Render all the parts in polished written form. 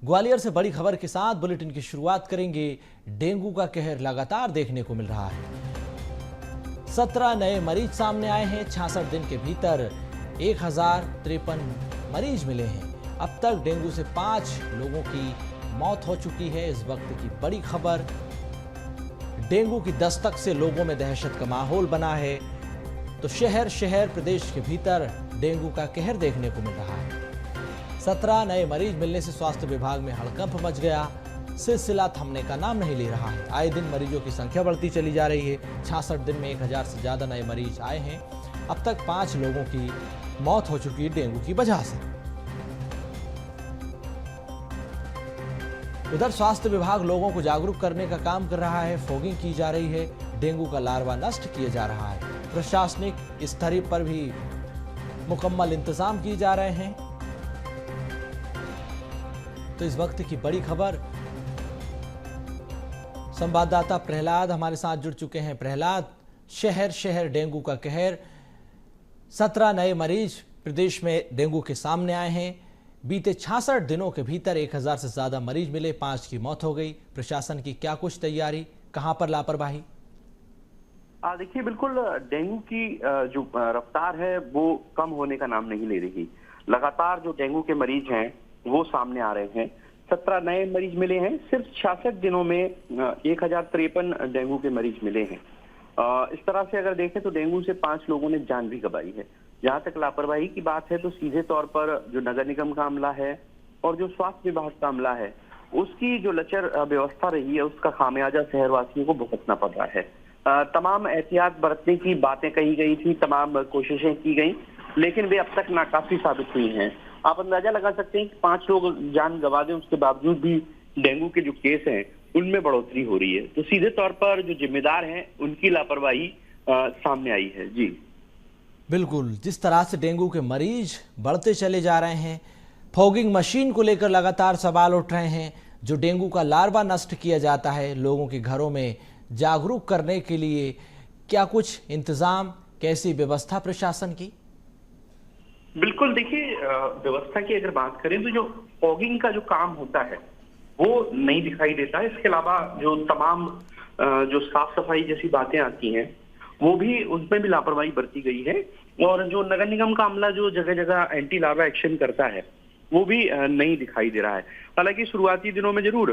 ग्वालियर से बड़ी खबर के साथ बुलेटिन की शुरुआत करेंगे। डेंगू का कहर लगातार देखने को मिल रहा है। 17 नए मरीज सामने आए हैं। 66 दिन के भीतर 1053 मरीज मिले हैं। अब तक डेंगू से 5 लोगों की मौत हो चुकी है। इस वक्त की बड़ी खबर, डेंगू की दस्तक से लोगों में दहशत का माहौल बना है। तो शहर शहर प्रदेश के भीतर डेंगू का कहर देखने को मिल रहा है। 17 नए मरीज मिलने से स्वास्थ्य विभाग में हड़कंप मच गया। सिलसिला थमने का नाम नहीं ले रहा है। आए दिन मरीजों की संख्या बढ़ती चली जा रही है। 66 दिन में 1000 से ज्यादा नए मरीज आए हैं। अब तक 5 लोगों की मौत हो चुकी है डेंगू की वजह से। उधर स्वास्थ्य विभाग लोगों को जागरूक करने का काम कर रहा है। फॉगिंग की जा रही है। डेंगू का लार्वा नष्ट किया जा रहा है। प्रशासनिक स्तर पर भी मुकम्मल इंतजाम किए जा रहे हैं। तो इस वक्त की बड़ी खबर, संवाददाता प्रहलाद हमारे साथ जुड़ चुके हैं। प्रहलाद, शहर शहर डेंगू का कहर, 17 नए मरीज प्रदेश में डेंगू के सामने आए हैं। बीते 66 दिनों के भीतर 1000 से ज्यादा मरीज मिले, 5 की मौत हो गई। प्रशासन की क्या कुछ तैयारी, कहां पर लापरवाही? देखिए, बिल्कुल डेंगू की जो रफ्तार है वो कम होने का नाम नहीं ले रही। लगातार जो डेंगू के मरीज हैं वो सामने आ रहे हैं। 17 नए मरीज मिले हैं। सिर्फ 66 दिनों में 1053 डेंगू के मरीज मिले हैं। इस तरह से अगर देखें तो डेंगू से 5 लोगों ने जान भी गंवाई है। जहां तक लापरवाही की बात है तो सीधे तौर पर जो नगर निगम का अमला है और जो स्वास्थ्य विभाग का अमला है, उसकी जो लचर व्यवस्था रही है उसका खामियाजा शहरवासियों को भुगतना पड़ रहा है। तमाम एहतियात बरतने की बातें कही गई थी, तमाम कोशिशें की गई, लेकिन वे अब तक नाकाफी साबित हुई हैं। आप अंदाजा लगा सकते हैं कि 5 लोग जान गंवा दें, उसके बावजूद भी डेंगू के जो केस हैं उनमें बढ़ोतरी हो रही है। तो सीधे तौर पर जो जिम्मेदार हैं उनकी लापरवाही सामने आई है। जी बिल्कुल, जिस तरह से डेंगू के मरीज बढ़ते चले जा रहे हैं, फॉगिंग मशीन को लेकर लगातार सवाल उठ रहे हैं। जो डेंगू का लार्वा नष्ट किया जाता है, लोगों के घरों में जागरूक करने के लिए क्या कुछ इंतजाम, कैसी व्यवस्था प्रशासन की? बिल्कुल, देखिए, व्यवस्था की अगर बात करें तो जो फॉगिंग का जो काम होता है वो नहीं दिखाई देता है। इसके अलावा जो तमाम जो साफ सफाई जैसी बातें आती हैं वो भी, उसमें भी लापरवाही बरती गई है। और जो नगर निगम का अमला जो जगह जगह एंटी लार्वा एक्शन करता है वो भी नहीं दिखाई दे रहा है। हालांकि शुरुआती दिनों में जरूर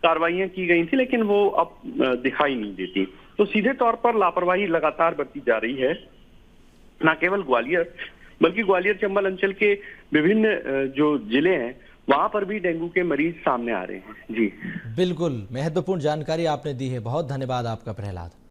कार्रवाइयां की गई थी, लेकिन वो अब दिखाई नहीं देती। तो सीधे तौर पर लापरवाही लगातार बरती जा रही है। न केवल ग्वालियर, बल्कि ग्वालियर चंबल अंचल के विभिन्न जो जिले हैं वहां पर भी डेंगू के मरीज सामने आ रहे हैं। जी बिल्कुल, महत्वपूर्ण जानकारी आपने दी है। बहुत धन्यवाद आपका प्रहलाद।